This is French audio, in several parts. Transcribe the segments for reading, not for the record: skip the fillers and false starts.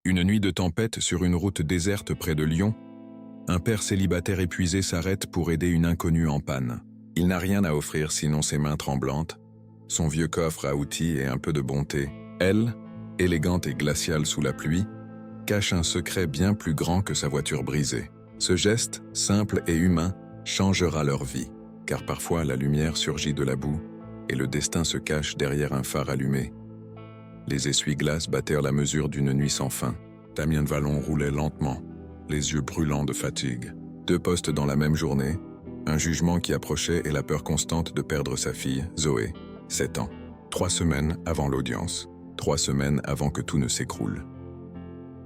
Une nuit de tempête sur une route déserte près de Lyon, un père célibataire épuisé s'arrête pour aider une inconnue en panne. Il n'a rien à offrir sinon ses mains tremblantes, son vieux coffre à outils et un peu de bonté. Elle, élégante et glaciale sous la pluie, cache un secret bien plus grand que sa voiture brisée. Ce geste, simple et humain, changera leur vie, car parfois la lumière surgit de la boue et le destin se cache derrière un phare allumé. Les essuie-glaces battèrent la mesure d'une nuit sans fin. Damien Vallon roulait lentement, les yeux brûlants de fatigue. 2 postes dans la même journée, un jugement qui approchait et la peur constante de perdre sa fille, Zoé, 7 ans. 3 semaines avant l'audience, 3 semaines avant que tout ne s'écroule.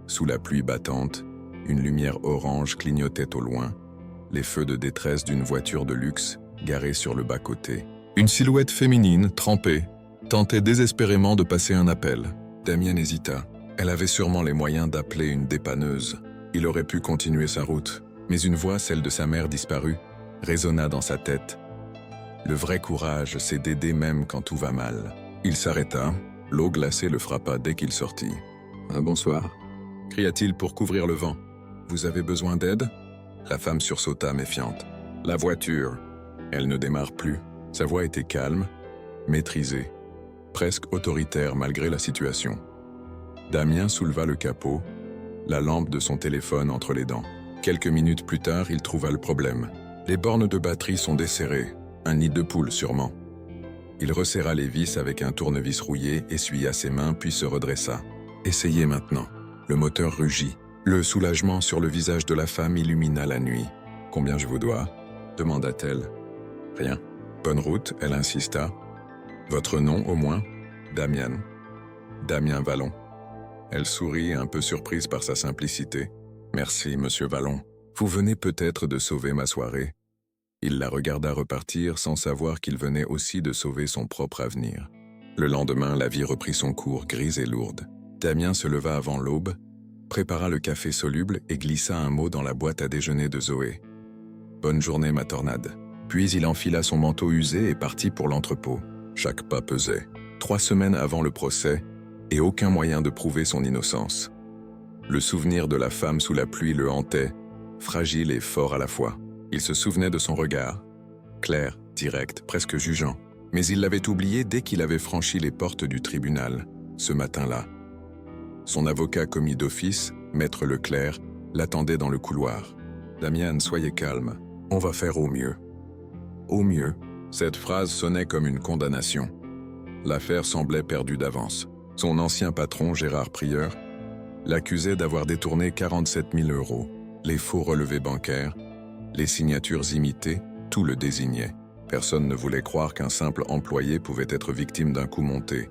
Sous la pluie battante, une lumière orange clignotait au loin, les feux de détresse d'une voiture de luxe garée sur le bas-côté. Une silhouette féminine, trempée, tentait désespérément de passer un appel. Damien hésita. Elle avait sûrement les moyens d'appeler une dépanneuse. Il aurait pu continuer sa route, mais une voix, celle de sa mère disparue, résonna dans sa tête. Le vrai courage, c'est d'aider même quand tout va mal. Il s'arrêta, l'eau glacée le frappa dès qu'il sortit. « Bonsoir », cria-t-il pour couvrir le vent. « Vous avez besoin d'aide » La femme sursauta méfiante. « La voiture !» Elle ne démarre plus. Sa voix était calme, maîtrisée, presque autoritaire malgré la situation. Damien souleva le capot, la lampe de son téléphone entre les dents. Quelques minutes plus tard, il trouva le problème. Les bornes de batterie sont desserrées, un nid de poule sûrement. Il resserra les vis avec un tournevis rouillé, essuya ses mains puis se redressa. « Essayez maintenant ». Le moteur rugit. Le soulagement sur le visage de la femme illumina la nuit. « Combien je vous dois » demanda-t-elle. « Rien. » « Bonne route » elle insista. « Votre nom au moins ?»« Damien. »« Damien Vallon. » Elle sourit, un peu surprise par sa simplicité. « Merci, monsieur Vallon. Vous venez peut-être de sauver ma soirée. » Il la regarda repartir sans savoir qu'il venait aussi de sauver son propre avenir. Le lendemain, la vie reprit son cours grise et lourde. Damien se leva avant l'aube, prépara le café soluble et glissa un mot dans la boîte à déjeuner de Zoé. « Bonne journée, ma tornade. » Puis il enfila son manteau usé et partit pour l'entrepôt. Chaque pas pesait. 3 semaines avant le procès, et aucun moyen de prouver son innocence. Le souvenir de la femme sous la pluie le hantait, fragile et fort à la fois. Il se souvenait de son regard, clair, direct, presque jugeant. Mais il l'avait oublié dès qu'il avait franchi les portes du tribunal, ce matin-là. Son avocat commis d'office, Maître Leclerc, l'attendait dans le couloir. « Damien, soyez calme, on va faire au mieux. » Au mieux, cette phrase sonnait comme une condamnation. L'affaire semblait perdue d'avance. Son ancien patron, Gérard Prieur, l'accusait d'avoir détourné 47 000 €. Les faux relevés bancaires, les signatures imitées, tout le désignait. Personne ne voulait croire qu'un simple employé pouvait être victime d'un coup monté.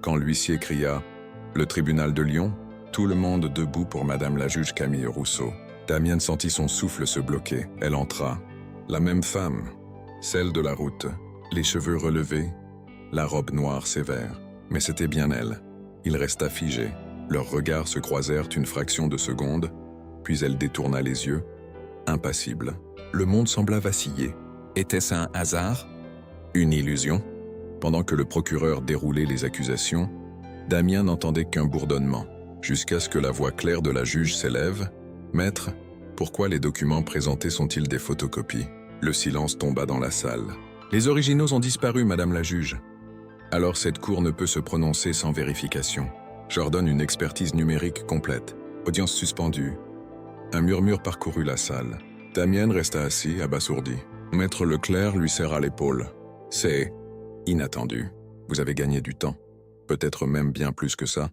Quand l'huissier cria « Le tribunal de Lyon », tout le monde debout pour Madame la juge Camille Rousseau. Damien sentit son souffle se bloquer. Elle entra. La même femme, celle de la route, les cheveux relevés, la robe noire sévère. Mais c'était bien elle. Il resta figé. Leurs regards se croisèrent une fraction de seconde, puis elle détourna les yeux, impassible. Le monde sembla vaciller. Était-ce un hasard? Une illusion? Pendant que le procureur déroulait les accusations, Damien n'entendait qu'un bourdonnement, jusqu'à ce que la voix claire de la juge s'élève. « Maître, pourquoi les documents présentés sont-ils des photocopies ?» Le silence tomba dans la salle. « Les originaux ont disparu, Madame la juge. » Alors cette cour ne peut se prononcer sans vérification. J'ordonne une expertise numérique complète. Audience suspendue. Un murmure parcourut la salle. Damien resta assis, abasourdi. Maître Leclerc lui serra l'épaule. « C'est inattendu. Vous avez gagné du temps. Peut-être même bien plus que ça. »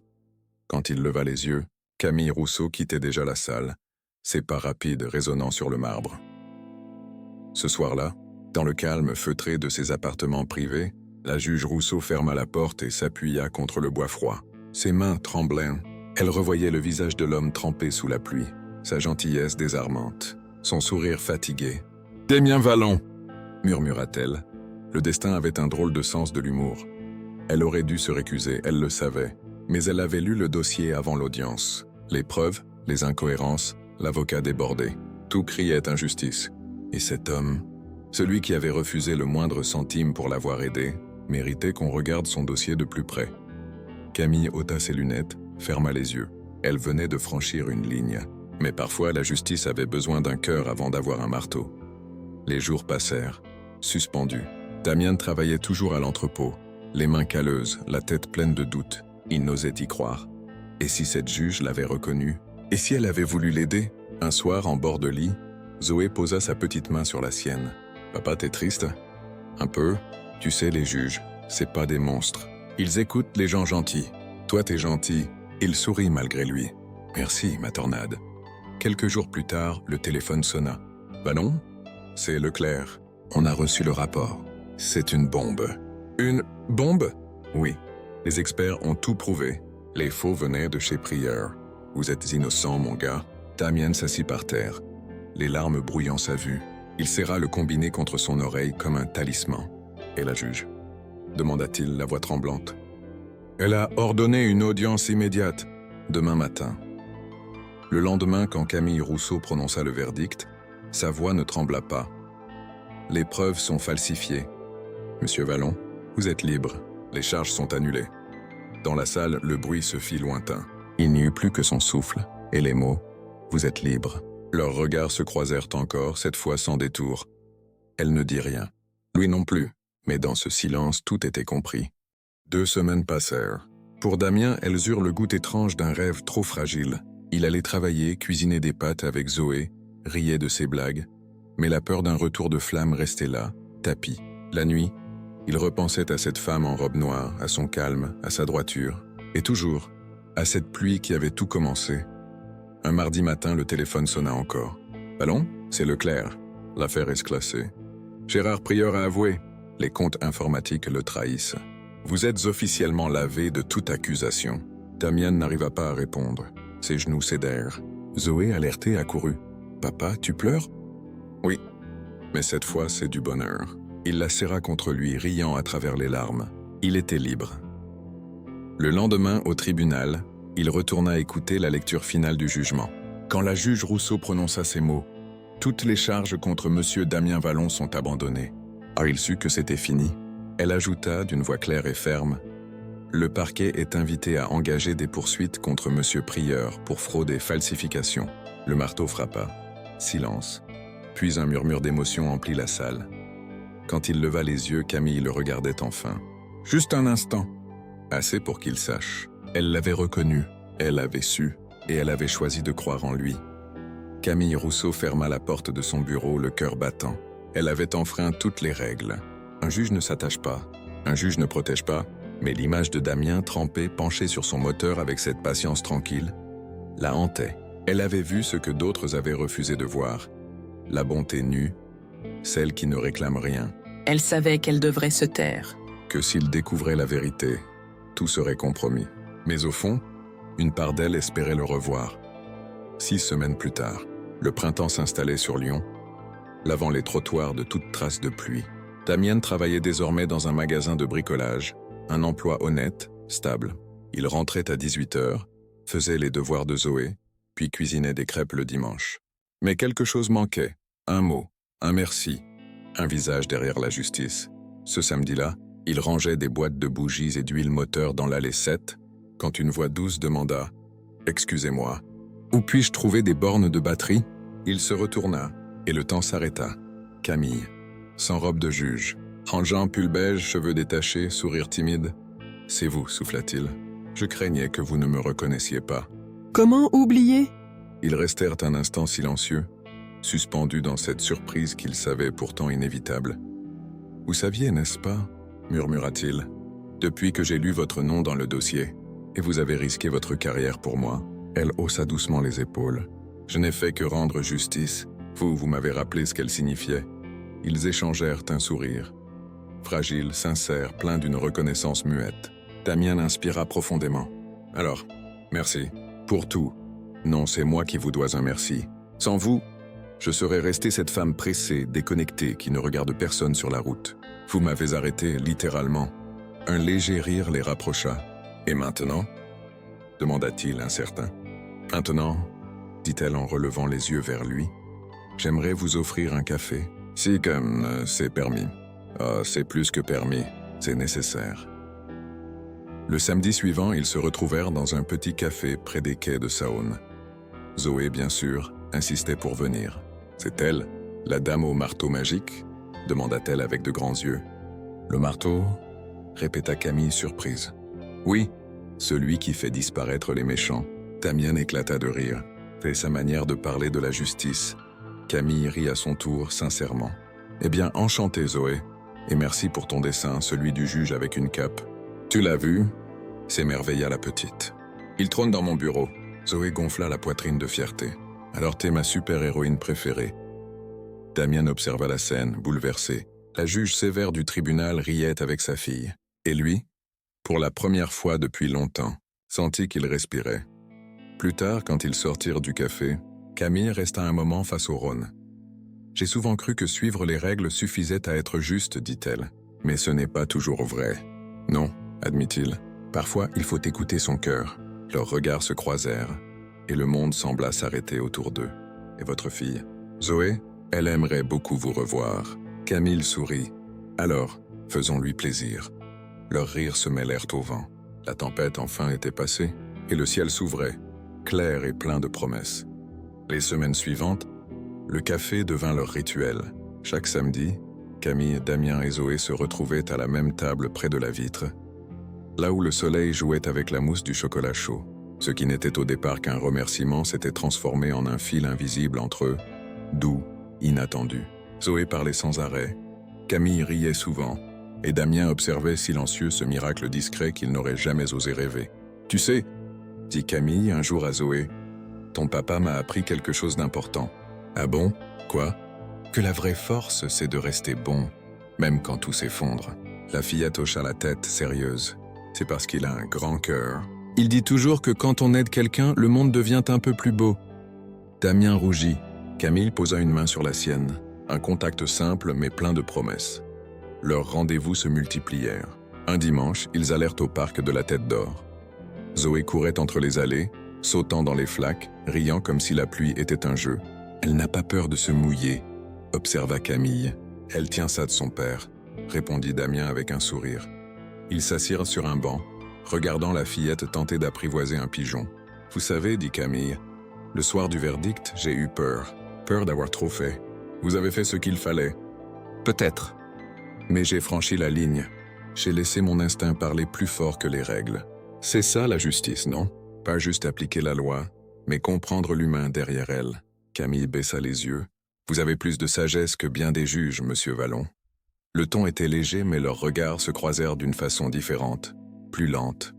Quand il leva les yeux, Camille Rousseau quittait déjà la salle, ses pas rapides résonnant sur le marbre. Ce soir-là, dans le calme feutré de ses appartements privés, la juge Rousseau ferma la porte et s'appuya contre le bois froid. Ses mains tremblaient. Elle revoyait le visage de l'homme trempé sous la pluie, sa gentillesse désarmante, son sourire fatigué. « Damien Vallon !» murmura-t-elle. Le destin avait un drôle de sens de l'humour. Elle aurait dû se récuser, elle le savait, mais elle avait lu le dossier avant l'audience. Les preuves, les incohérences, l'avocat débordé. Tout criait injustice. Et cet homme, celui qui avait refusé le moindre centime pour l'avoir aidé, méritait qu'on regarde son dossier de plus près. Camille ôta ses lunettes, ferma les yeux. Elle venait de franchir une ligne, mais parfois la justice avait besoin d'un cœur avant d'avoir un marteau. Les jours passèrent, suspendus. Damien travaillait toujours à l'entrepôt, les mains calleuses, la tête pleine de doutes. Il n'osait y croire. Et si cette juge l'avait reconnu? Et si elle avait voulu l'aider? Un soir, en bord de lit, Zoé posa sa petite main sur la sienne. « Papa, t'es triste? » « Un peu. Tu sais, les juges, c'est pas des monstres. Ils écoutent les gens gentils. Toi, t'es gentil. » Il sourit malgré lui. « Merci, ma tornade. » Quelques jours plus tard, le téléphone sonna. « Vallon? C'est Leclerc. On a reçu le rapport. C'est une bombe. » « Une bombe? » « Oui. Les experts ont tout prouvé. Les faux venaient de chez Prieur. Vous êtes innocent, mon gars. » Damien s'assit par terre, les larmes brouillant sa vue. Il serra le combiné contre son oreille comme un talisman. « Et la juge ?» demanda-t-il, la voix tremblante. « Elle a ordonné une audience immédiate, demain matin. » Le lendemain, quand Camille Rousseau prononça le verdict, sa voix ne trembla pas. « Les preuves sont falsifiées. Monsieur Vallon, vous êtes libre. Les charges sont annulées. » Dans la salle, le bruit se fit lointain. Il n'y eut plus que son souffle et les mots « Vous êtes libre ». Leurs regards se croisèrent encore, cette fois sans détour. Elle ne dit rien. Lui non plus, mais dans ce silence, tout était compris. 2 semaines passèrent. Pour Damien, elles eurent le goût étrange d'un rêve trop fragile. Il allait travailler, cuisiner des pâtes avec Zoé, riait de ses blagues, mais la peur d'un retour de flamme restait là, tapie. La nuit, il repensait à cette femme en robe noire, à son calme, à sa droiture, et toujours, à cette pluie qui avait tout commencé. Un mardi matin, le téléphone sonna encore. « Allons, c'est Leclerc. L'affaire est classée. Gérard Prieur a avoué. Les comptes informatiques le trahissent. Vous êtes officiellement lavé de toute accusation. » Damien n'arriva pas à répondre. Ses genoux cédèrent. Zoé, alertée, accourut. « Papa, tu pleures ?»« Oui, mais cette fois, c'est du bonheur. » Il la serra contre lui, riant à travers les larmes. Il était libre. Le lendemain, au tribunal, il retourna écouter la lecture finale du jugement. Quand la juge Rousseau prononça ces mots, « Toutes les charges contre monsieur Damien Vallon sont abandonnées. » Ah, il sut que c'était fini. Elle ajouta d'une voix claire et ferme, « Le parquet est invité à engager des poursuites contre monsieur Prieur pour fraude et falsification. » Le marteau frappa. Silence. Puis un murmure d'émotion emplit la salle. Quand il leva les yeux, Camille le regardait enfin. « Juste un instant. » Assez pour qu'il sache. Elle l'avait reconnu, elle avait su, et elle avait choisi de croire en lui. Camille Rousseau ferma la porte de son bureau, le cœur battant. Elle avait enfreint toutes les règles. Un juge ne s'attache pas, un juge ne protège pas, mais l'image de Damien, trempé, penché sur son moteur avec cette patience tranquille, la hantait. Elle avait vu ce que d'autres avaient refusé de voir. La bonté nue, celle qui ne réclame rien. Elle savait qu'elle devrait se taire. Que s'il découvrait la vérité, tout serait compromis. Mais au fond, une part d'elle espérait le revoir. 6 semaines plus tard, le printemps s'installait sur Lyon, lavant les trottoirs de toute trace de pluie. Damien travaillait désormais dans un magasin de bricolage, un emploi honnête, stable. Il rentrait à 18h, faisait les devoirs de Zoé, puis cuisinait des crêpes le dimanche. Mais quelque chose manquait, un mot, un merci, un visage derrière la justice. Ce samedi-là, il rangeait des boîtes de bougies et d'huile moteur dans l'allée 7, quand une voix douce demanda « Excusez-moi, où puis-je trouver des bornes de batterie ?» Il se retourna, et le temps s'arrêta. Camille, sans robe de juge, rangeant pull beige, cheveux détachés, sourire timide. « C'est vous, souffla-t-il. Je craignais que vous ne me reconnaissiez pas. » Comment oublier? Ils restèrent un instant silencieux, suspendus dans cette surprise qu'ils savaient pourtant inévitable. « Vous saviez, n'est-ce pas ?» murmura-t-il. « Depuis que j'ai lu votre nom dans le dossier, et vous avez risqué votre carrière pour moi. » Elle haussa doucement les épaules. « Je n'ai fait que rendre justice. Vous m'avez rappelé ce qu'elle signifiait. » Ils échangèrent un sourire. Fragile, sincère, plein d'une reconnaissance muette. Damien inspira profondément. « Alors, merci. Pour tout. Non, c'est moi qui vous dois un merci. Sans vous, je serais restée cette femme pressée, déconnectée, qui ne regarde personne sur la route. Vous m'avez arrêté, littéralement. » Un léger rire les rapprocha. « Et maintenant ?» demanda-t-il incertain. « Maintenant, » dit-elle en relevant les yeux vers lui, « j'aimerais vous offrir un café. Si, comme c'est permis. Ah, c'est plus que permis, c'est nécessaire. » Le samedi suivant, ils se retrouvèrent dans un petit café près des quais de Saône. Zoé, bien sûr, insistait pour venir. « C'est elle, la dame au marteau magique ?» demanda-t-elle avec de grands yeux. « Le marteau ?» répéta Camille surprise. « Oui, celui qui fait disparaître les méchants. » Damien éclata de rire. C'est sa manière de parler de la justice. Camille rit à son tour, sincèrement. « Eh bien, enchanté, Zoé. Et merci pour ton dessin, celui du juge avec une cape. »« Tu l'as vu ?» s'émerveilla la petite. « Il trône dans mon bureau. » Zoé gonfla la poitrine de fierté. « Alors t'es ma super-héroïne préférée. » Damien observa la scène, bouleversé. La juge sévère du tribunal riait avec sa fille. Et lui, pour la première fois depuis longtemps, sentit qu'il respirait. Plus tard, quand ils sortirent du café, Camille resta un moment face au Rhône. « J'ai souvent cru que suivre les règles suffisait à être juste, dit-elle. Mais ce n'est pas toujours vrai. Non, admit-il. Parfois, il faut écouter son cœur. » Leurs regards se croisèrent, et le monde sembla s'arrêter autour d'eux. « Et votre fille ?»« Zoé, elle aimerait beaucoup vous revoir. » Camille sourit. « Alors, faisons-lui plaisir. » Leurs rires se mêlèrent au vent. La tempête enfin était passée, et le ciel s'ouvrait, clair et plein de promesses. Les semaines suivantes, le café devint leur rituel. Chaque samedi, Camille, Damien et Zoé se retrouvaient à la même table près de la vitre, là où le soleil jouait avec la mousse du chocolat chaud. Ce qui n'était au départ qu'un remerciement s'était transformé en un fil invisible entre eux, doux, inattendu. Zoé parlait sans arrêt, Camille riait souvent, et Damien observait silencieux ce miracle discret qu'il n'aurait jamais osé rêver. « Tu sais, » dit Camille un jour à Zoé, « ton papa m'a appris quelque chose d'important. »« Ah bon? Quoi ?»« Que la vraie force, c'est de rester bon, même quand tout s'effondre. » La fillette hocha la tête, sérieuse. « C'est parce qu'il a un grand cœur. Il dit toujours que quand on aide quelqu'un, le monde devient un peu plus beau. » Damien rougit. Camille posa une main sur la sienne. Un contact simple mais plein de promesses. Leurs rendez-vous se multiplièrent. Un dimanche, ils allèrent au parc de la Tête d'Or. Zoé courait entre les allées, sautant dans les flaques, riant comme si la pluie était un jeu. « Elle n'a pas peur de se mouiller », observa Camille. « Elle tient ça de son père », répondit Damien avec un sourire. Ils s'assirent sur un banc, regardant la fillette tenter d'apprivoiser un pigeon. « Vous savez, dit Camille, le soir du verdict, j'ai eu peur. Peur d'avoir trop fait. Vous avez fait ce qu'il fallait. Peut-être. Mais j'ai franchi la ligne. J'ai laissé mon instinct parler plus fort que les règles. C'est ça la justice, non? Pas juste appliquer la loi, mais comprendre l'humain derrière elle. » Camille baissa les yeux. « Vous avez plus de sagesse que bien des juges, monsieur Vallon. » Le ton était léger, mais leurs regards se croisèrent d'une façon différente. Plus lente,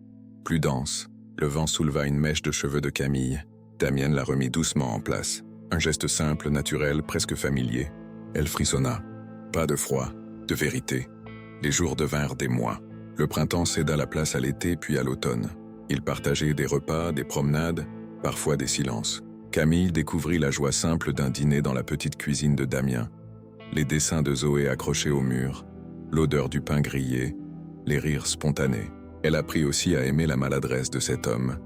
plus dense. Le vent souleva une mèche de cheveux de Camille. Damien la remit doucement en place. Un geste simple, naturel, presque familier. Elle frissonna. Pas de froid, de vérité. Les jours devinrent des mois. Le printemps céda la place à l'été puis à l'automne. Ils partageaient des repas, des promenades, parfois des silences. Camille découvrit la joie simple d'un dîner dans la petite cuisine de Damien. Les dessins de Zoé accrochés au mur, l'odeur du pain grillé, les rires spontanés. Elle apprit aussi à aimer la maladresse de cet homme.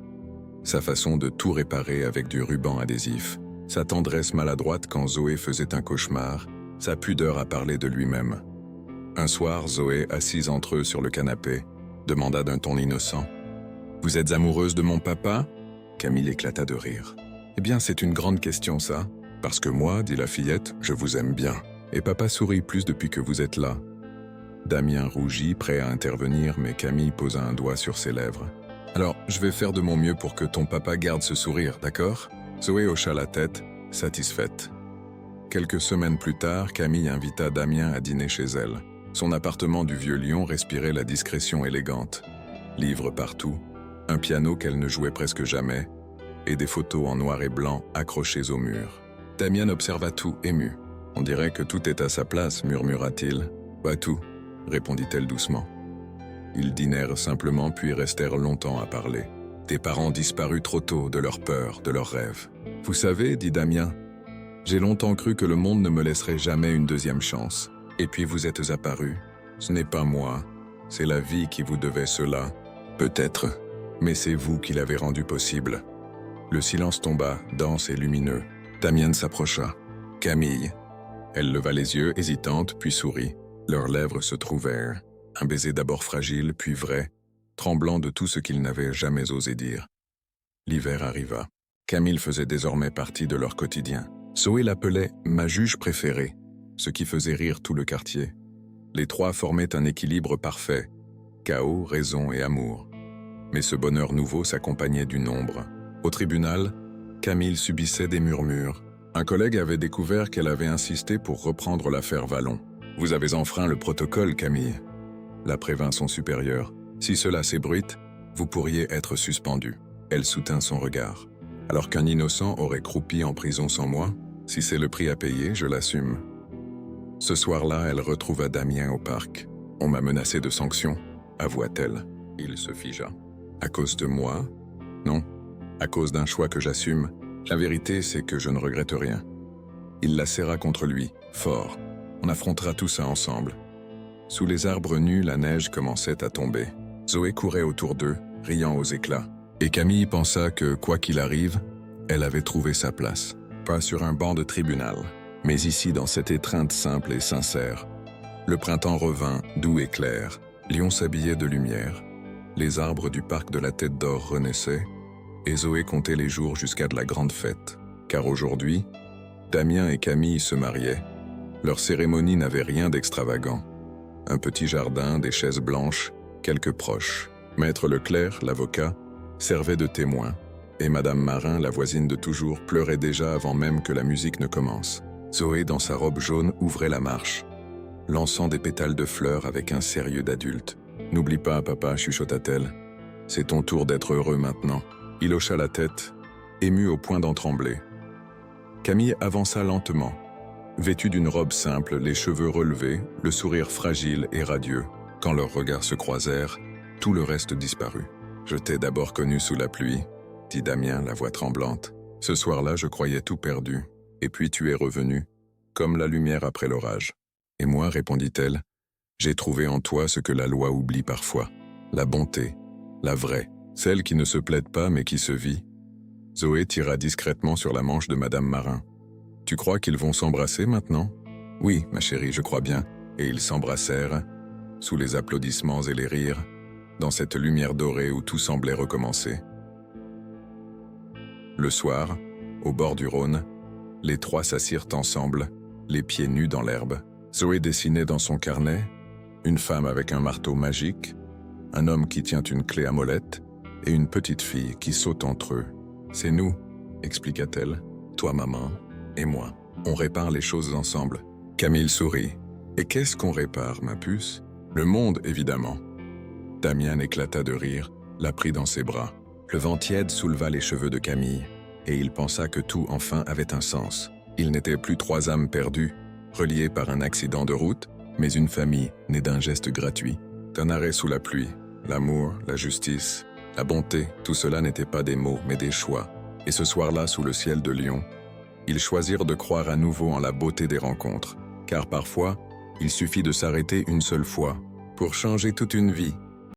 Sa façon de tout réparer avec du ruban adhésif, sa tendresse maladroite quand Zoé faisait un cauchemar, sa pudeur à parler de lui-même. Un soir, Zoé, assise entre eux sur le canapé, demanda d'un ton innocent. « Vous êtes amoureuse de mon papa ?» Camille éclata de rire. « Eh bien, c'est une grande question, ça. Parce que moi, dit la fillette, je vous aime bien. Et papa sourit plus depuis que vous êtes là. » Damien rougit, prêt à intervenir, mais Camille posa un doigt sur ses lèvres. « Alors, je vais faire de mon mieux pour que ton papa garde ce sourire, d'accord ?» Zoé hocha la tête, satisfaite. Quelques semaines plus tard, Camille invita Damien à dîner chez elle. Son appartement du Vieux-Lyon respirait la discrétion élégante. Livres partout, un piano qu'elle ne jouait presque jamais, et des photos en noir et blanc accrochées au mur. Damien observa tout, ému. « On dirait que tout est à sa place, » murmura-t-il. « Pas tout, » répondit-elle doucement. Ils dînèrent simplement puis restèrent longtemps à parler. Des parents disparus trop tôt de leur peur, de leurs rêves. « Vous savez, dit Damien, j'ai longtemps cru que le monde ne me laisserait jamais une deuxième chance. Et puis vous êtes apparus. Ce n'est pas moi, c'est la vie qui vous devait cela. Peut-être, mais c'est vous qui l'avez rendu possible. » Le silence tomba, dense et lumineux. Damien s'approcha. « Camille. » Elle leva les yeux, hésitante, puis sourit. Leurs lèvres se trouvèrent. Un baiser d'abord fragile, puis vrai. tremblant de tout ce qu'il n'avait jamais osé dire. L'hiver arriva. Camille faisait désormais partie de leur quotidien. Zoé l'appelait « ma juge préférée », ce qui faisait rire tout le quartier. Les trois formaient un équilibre parfait, chaos, raison et amour. Mais ce bonheur nouveau s'accompagnait d'une ombre. Au tribunal, Camille subissait des murmures. Un collègue avait découvert qu'elle avait insisté pour reprendre l'affaire Vallon. « Vous avez enfreint le protocole, Camille », la prévint son supérieur. « Si cela s'ébruite, vous pourriez être suspendu. » Elle soutint son regard. « Alors qu'un innocent aurait croupi en prison sans moi, si c'est le prix à payer, je l'assume. » Ce soir-là, elle retrouva Damien au parc. « On m'a menacé de sanctions, avoua-t-elle. » Il se figea. « À cause de moi ? Non, à cause d'un choix que j'assume. La vérité, c'est que je ne regrette rien. » Il la serra contre lui, fort. « On affrontera tout ça ensemble. » Sous les arbres nus, la neige commençait à tomber. Zoé courait autour d'eux, riant aux éclats. Et Camille pensa que, quoi qu'il arrive, elle avait trouvé sa place. Pas sur un banc de tribunal, mais ici dans cette étreinte simple et sincère. Le printemps revint, doux et clair. Lyon s'habillait de lumière. Les arbres du parc de la Tête d'Or renaissaient, et Zoé comptait les jours jusqu'à de la grande fête. Car aujourd'hui, Damien et Camille se mariaient. Leur cérémonie n'avait rien d'extravagant. Un petit jardin, des chaises blanches, quelques proches. Maître Leclerc, l'avocat, servait de témoin, et Madame Marin, la voisine de toujours, pleurait déjà avant même que la musique ne commence. Zoé, dans sa robe jaune, ouvrait la marche, lançant des pétales de fleurs avec un sérieux d'adulte. « N'oublie pas, papa, chuchota-t-elle. C'est ton tour d'être heureux maintenant. » Il hocha la tête, ému au point d'en trembler. Camille avança lentement, vêtue d'une robe simple, les cheveux relevés, le sourire fragile et radieux. Quand leurs regards se croisèrent, tout le reste disparut. « Je t'ai d'abord connu sous la pluie, » dit Damien, la voix tremblante. « Ce soir-là, je croyais tout perdu, et puis tu es revenu, comme la lumière après l'orage. Et moi, répondit-elle, j'ai trouvé en toi ce que la loi oublie parfois, la bonté, la vraie, celle qui ne se plaide pas mais qui se vit. » Zoé tira discrètement sur la manche de Madame Marin. « Tu crois qu'ils vont s'embrasser maintenant ?»« Oui, ma chérie, je crois bien. » Et ils s'embrassèrent, sous les applaudissements et les rires, dans cette lumière dorée où tout semblait recommencer. Le soir, au bord du Rhône, les trois s'assirent ensemble, les pieds nus dans l'herbe. Zoé dessinait dans son carnet une femme avec un marteau magique, un homme qui tient une clé à molette et une petite fille qui saute entre eux. « C'est nous, » expliqua-t-elle, « toi maman et moi. On répare les choses ensemble. » Camille sourit. « Et qu'est-ce qu'on répare, ma puce ? Le monde, évidemment. » Damien éclata de rire, la prit dans ses bras. Le vent tiède souleva les cheveux de Camille, et il pensa que tout enfin avait un sens. Ils n'étaient plus trois âmes perdues, reliées par un accident de route, mais une famille née d'un geste gratuit, d'un arrêt sous la pluie. L'amour, la justice, la bonté, tout cela n'était pas des mots, mais des choix. Et ce soir-là, sous le ciel de Lyon, ils choisirent de croire à nouveau en la beauté des rencontres, car parfois, il suffit de s'arrêter une seule fois pour changer toute une vie.